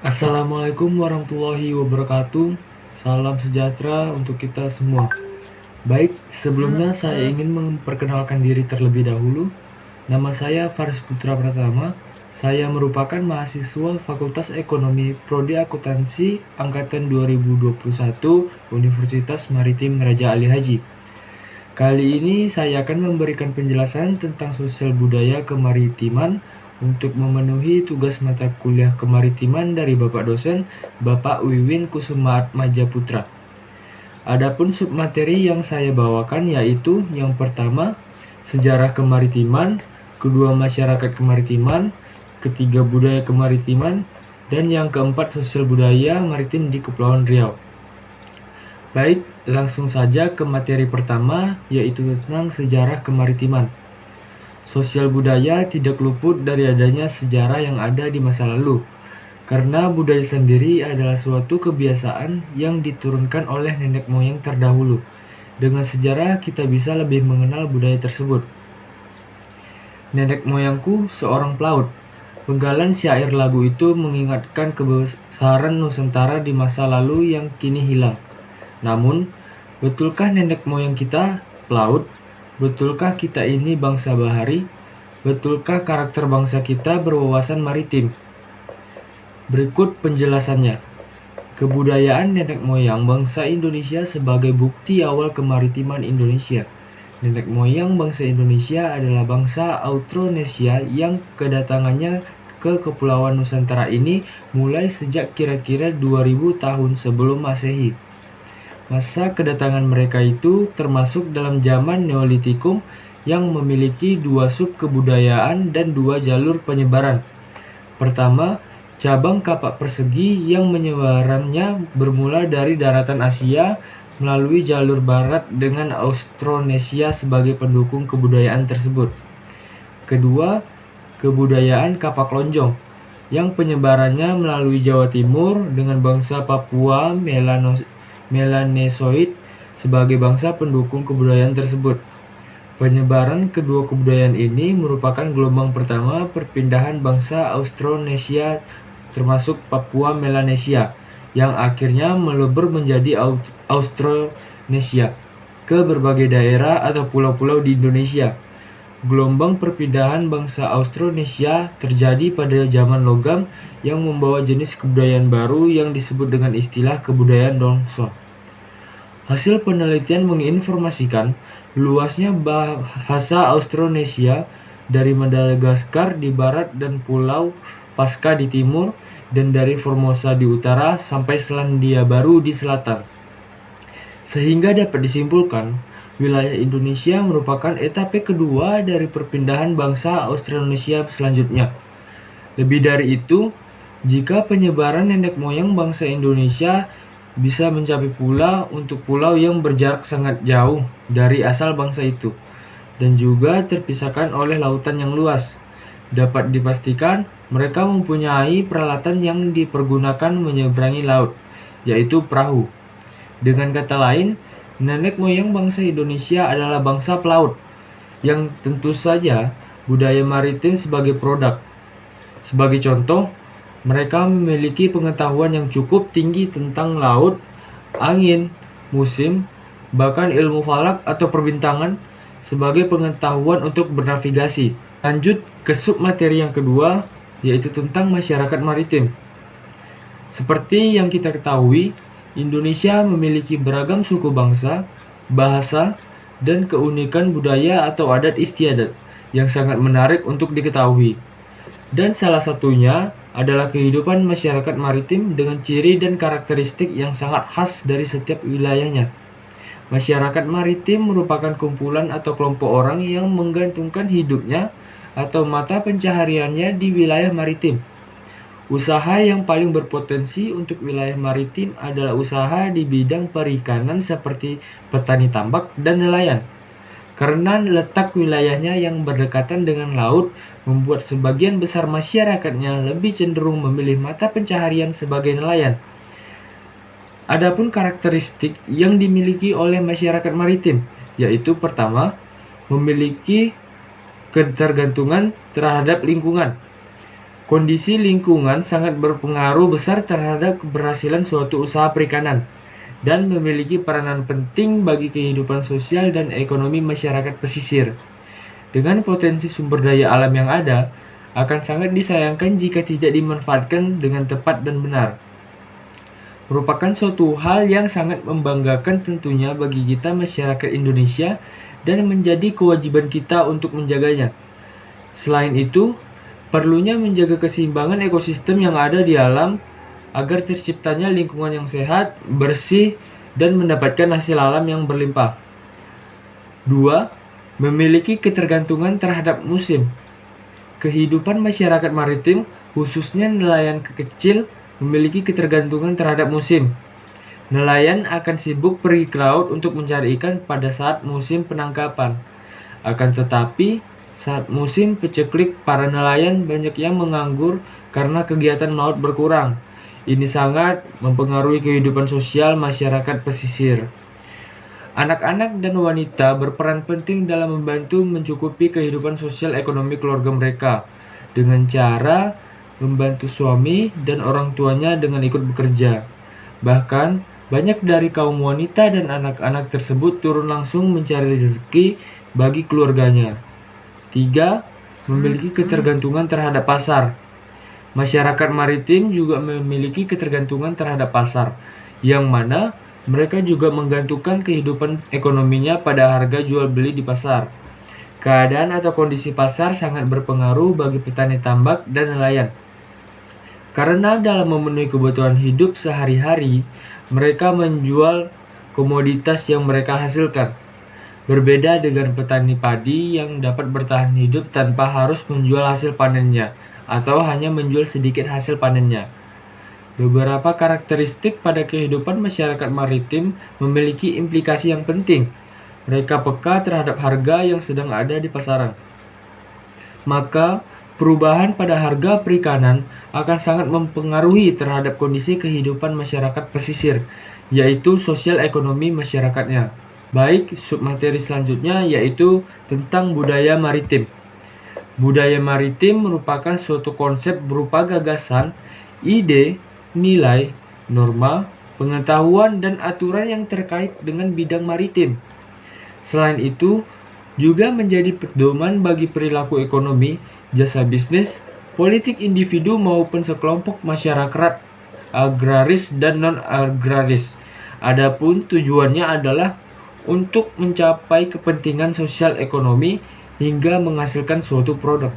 Assalamualaikum warahmatullahi wabarakatuh. Salam sejahtera untuk kita semua. Baik, sebelumnya saya ingin memperkenalkan diri terlebih dahulu. Nama saya Faris Putra Pratama. Saya merupakan mahasiswa Fakultas Ekonomi Prodi Akuntansi angkatan 2021 Universitas Maritim Raja Ali Haji. Kali ini saya akan memberikan penjelasan tentang sosial budaya kemaritiman untuk memenuhi tugas mata kuliah kemaritiman dari Bapak dosen, Bapak Wiwin Kusumaatmadja Putra. Adapun submateri yang saya bawakan yaitu yang pertama, sejarah kemaritiman, kedua masyarakat kemaritiman, ketiga budaya kemaritiman, dan yang keempat sosial budaya maritim di Kepulauan Riau. Baik, langsung saja ke materi pertama, yaitu tentang sejarah kemaritiman. Sosial budaya tidak luput dari adanya sejarah yang ada di masa lalu, karena budaya sendiri adalah suatu kebiasaan yang diturunkan oleh nenek moyang terdahulu. Dengan sejarah kita bisa lebih mengenal budaya tersebut. Nenek moyangku seorang pelaut. Penggalan syair lagu itu mengingatkan kebesaran Nusantara di masa lalu yang kini hilang. Namun, betulkah nenek moyang kita pelaut? Betulkah kita ini bangsa bahari? Betulkah karakter bangsa kita berwawasan maritim? Berikut penjelasannya. Kebudayaan nenek moyang bangsa Indonesia sebagai bukti awal kemaritiman Indonesia. Nenek moyang bangsa Indonesia adalah bangsa Austronesia yang kedatangannya ke Kepulauan Nusantara ini mulai sejak kira-kira 2000 tahun sebelum Masehi. Masa kedatangan mereka itu termasuk dalam zaman Neolitikum yang memiliki dua sub kebudayaan dan dua jalur penyebaran. Pertama, cabang kapak persegi yang penyebarannya bermula dari daratan Asia melalui jalur barat dengan Austronesia sebagai pendukung kebudayaan tersebut. Kedua, kebudayaan kapak lonjong yang penyebarannya melalui Jawa Timur dengan bangsa Papua Melanesoid sebagai bangsa pendukung kebudayaan tersebut. Penyebaran kedua kebudayaan ini merupakan gelombang pertama perpindahan bangsa Austronesia termasuk Papua Melanesia yang akhirnya melebur menjadi Austronesia ke berbagai daerah atau pulau-pulau di Indonesia. Gelombang perpindahan bangsa Austronesia terjadi pada zaman logam yang membawa jenis kebudayaan baru yang disebut dengan istilah kebudayaan Dongson. Hasil penelitian menginformasikan luasnya bahasa Austronesia dari Madagaskar di barat dan Pulau Paska di timur, dan dari Formosa di utara sampai Selandia Baru di selatan. Sehingga dapat disimpulkan, wilayah Indonesia merupakan etape kedua dari perpindahan bangsa Austronesia selanjutnya. Lebih dari itu, jika penyebaran nenek moyang bangsa Indonesia bisa mencapai pula untuk pulau yang berjarak sangat jauh dari asal bangsa itu, dan juga terpisahkan oleh lautan yang luas. Dapat dipastikan mereka mempunyai peralatan yang dipergunakan menyeberangi laut, yaitu perahu. Dengan kata lain, nenek moyang bangsa Indonesia adalah bangsa pelaut, yang tentu saja budaya maritim sebagai produk. Sebagai contoh, mereka memiliki pengetahuan yang cukup tinggi tentang laut, angin, musim, bahkan ilmu falak atau perbintangan sebagai pengetahuan untuk bernavigasi. Lanjut ke submateri yang kedua, yaitu tentang masyarakat maritim. Seperti yang kita ketahui, Indonesia memiliki beragam suku bangsa, bahasa, dan keunikan budaya atau adat istiadat yang sangat menarik untuk diketahui. Dan salah satunya adalah kehidupan masyarakat maritim dengan ciri dan karakteristik yang sangat khas dari setiap wilayahnya. Masyarakat maritim merupakan kumpulan atau kelompok orang yang menggantungkan hidupnya atau mata pencahariannya di wilayah maritim. Usaha yang paling berpotensi untuk wilayah maritim adalah usaha di bidang perikanan seperti petani tambak dan nelayan. Karena letak wilayahnya yang berdekatan dengan laut, membuat sebagian besar masyarakatnya lebih cenderung memilih mata pencaharian sebagai nelayan. Adapun karakteristik yang dimiliki oleh masyarakat maritim, yaitu pertama, memiliki ketergantungan terhadap lingkungan. Kondisi lingkungan sangat berpengaruh besar terhadap keberhasilan suatu usaha perikanan dan memiliki peranan penting bagi kehidupan sosial dan ekonomi masyarakat pesisir. Dengan potensi sumber daya alam yang ada, akan sangat disayangkan jika tidak dimanfaatkan dengan tepat dan benar. Merupakan suatu hal yang sangat membanggakan tentunya bagi kita masyarakat Indonesia dan menjadi kewajiban kita untuk menjaganya. Selain itu, perlunya menjaga keseimbangan ekosistem yang ada di alam agar terciptanya lingkungan yang sehat, bersih, dan mendapatkan hasil alam yang berlimpah. 2. Memiliki ketergantungan terhadap musim. Kehidupan masyarakat maritim, khususnya nelayan kecil, memiliki ketergantungan terhadap musim. Nelayan akan sibuk pergi ke laut untuk mencari ikan pada saat musim penangkapan. Akan tetapi, saat musim peceklik, para nelayan banyak yang menganggur karena kegiatan laut berkurang. Ini sangat mempengaruhi kehidupan sosial masyarakat pesisir. Anak-anak dan wanita berperan penting dalam membantu mencukupi kehidupan sosial ekonomi keluarga mereka dengan cara membantu suami dan orang tuanya dengan ikut bekerja. Bahkan, banyak dari kaum wanita dan anak-anak tersebut turun langsung mencari rezeki bagi keluarganya. 3. Memiliki ketergantungan terhadap pasar. Masyarakat maritim juga memiliki ketergantungan terhadap pasar, yang mana mereka juga menggantungkan kehidupan ekonominya pada harga jual beli di pasar. Keadaan atau kondisi pasar sangat berpengaruh bagi petani tambak dan nelayan. Karena dalam memenuhi kebutuhan hidup sehari-hari, mereka menjual komoditas yang mereka hasilkan. Berbeda dengan petani padi yang dapat bertahan hidup tanpa harus menjual hasil panennya atau hanya menjual sedikit hasil panennya. Beberapa karakteristik pada kehidupan masyarakat maritim memiliki implikasi yang penting. Mereka peka terhadap harga yang sedang ada di pasaran. Maka, perubahan pada harga perikanan akan sangat mempengaruhi terhadap kondisi kehidupan masyarakat pesisir, yaitu sosial ekonomi masyarakatnya. Baik, submateri selanjutnya yaitu tentang budaya maritim. Budaya maritim merupakan suatu konsep berupa gagasan, ide, nilai, norma, pengetahuan, dan aturan yang terkait dengan bidang maritim. Selain itu, juga menjadi pedoman bagi perilaku ekonomi, jasa bisnis, politik individu maupun sekelompok masyarakat agraris dan non-agraris. Adapun tujuannya adalah untuk mencapai kepentingan sosial ekonomi hingga menghasilkan suatu produk.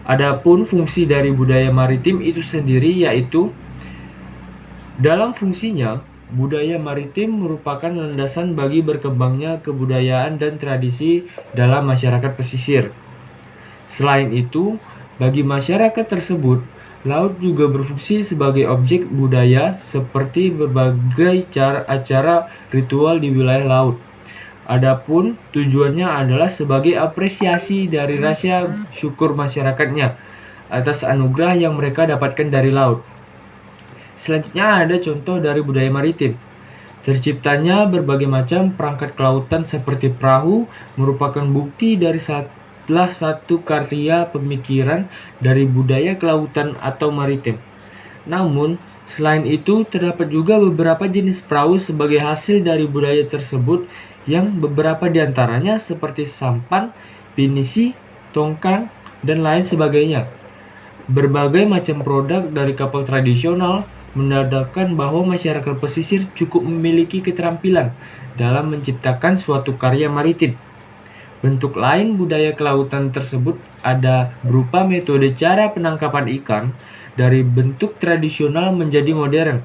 Adapun fungsi dari budaya maritim itu sendiri yaitu dalam fungsinya, budaya maritim merupakan landasan bagi berkembangnya kebudayaan dan tradisi dalam masyarakat pesisir. Selain itu, bagi masyarakat tersebut, laut juga berfungsi sebagai objek budaya seperti berbagai acara ritual di wilayah laut. Adapun tujuannya adalah sebagai apresiasi dari rasa syukur masyarakatnya atas anugerah yang mereka dapatkan dari laut. Selanjutnya ada contoh dari budaya maritim. Terciptanya berbagai macam perangkat kelautan seperti perahu merupakan bukti dari salah satu karya pemikiran dari budaya kelautan atau maritim. Namun, selain itu terdapat juga beberapa jenis perahu sebagai hasil dari budaya tersebut yang beberapa diantaranya seperti sampan, pinisi, tongkang, dan lain sebagainya. Berbagai macam produk dari kapal tradisional menandakan bahwa masyarakat pesisir cukup memiliki keterampilan dalam menciptakan suatu karya maritim. Bentuk lain budaya kelautan tersebut ada berupa metode cara penangkapan ikan dari bentuk tradisional menjadi modern.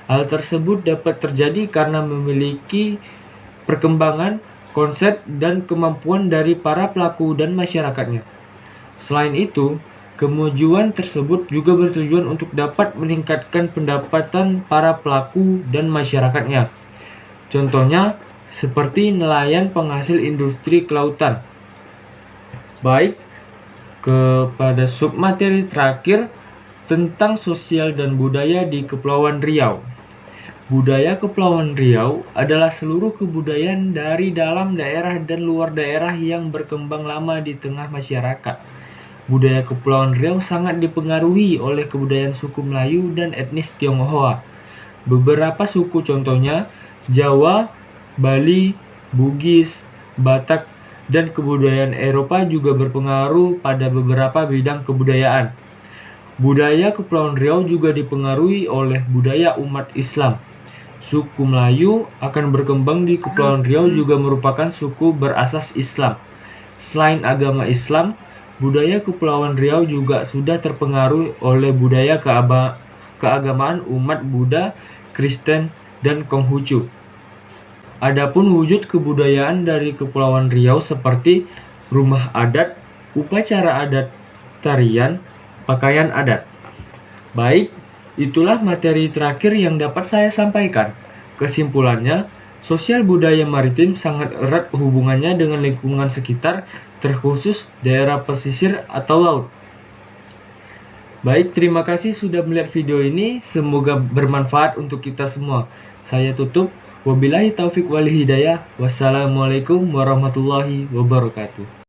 Hal tersebut dapat terjadi karena memiliki perkembangan, konsep, dan kemampuan dari para pelaku dan masyarakatnya. Selain itu, kemajuan tersebut juga bertujuan untuk dapat meningkatkan pendapatan para pelaku dan masyarakatnya. Contohnya, seperti nelayan penghasil industri kelautan. Baik, kepada submateri terakhir tentang sosial dan budaya di Kepulauan Riau. Budaya Kepulauan Riau adalah seluruh kebudayaan dari dalam daerah dan luar daerah yang berkembang lama di tengah masyarakat. budaya Kepulauan Riau sangat dipengaruhi oleh kebudayaan suku Melayu dan etnis Tionghoa. Beberapa suku contohnya Jawa, Bali, Bugis, Batak, dan kebudayaan Eropa juga berpengaruh pada beberapa bidang kebudayaan. Budaya Kepulauan Riau juga dipengaruhi oleh budaya umat Islam. Suku Melayu akan berkembang di Kepulauan Riau juga merupakan suku berasas Islam. Selain agama Islam, budaya Kepulauan Riau juga sudah terpengaruh oleh budaya keagamaan umat Buddha, Kristen, dan Konghucu. Adapun wujud kebudayaan dari Kepulauan Riau seperti rumah adat, upacara adat, tarian, pakaian adat. Baik, itulah materi terakhir yang dapat saya sampaikan. Kesimpulannya, sosial budaya maritim sangat erat hubungannya dengan lingkungan sekitar, terkhusus daerah pesisir atau laut. Baik, terima kasih sudah melihat video ini. Semoga bermanfaat untuk kita semua. Saya tutup. Wabillahi taufik wal hidayah. Wassalamualaikum warahmatullahi wabarakatuh.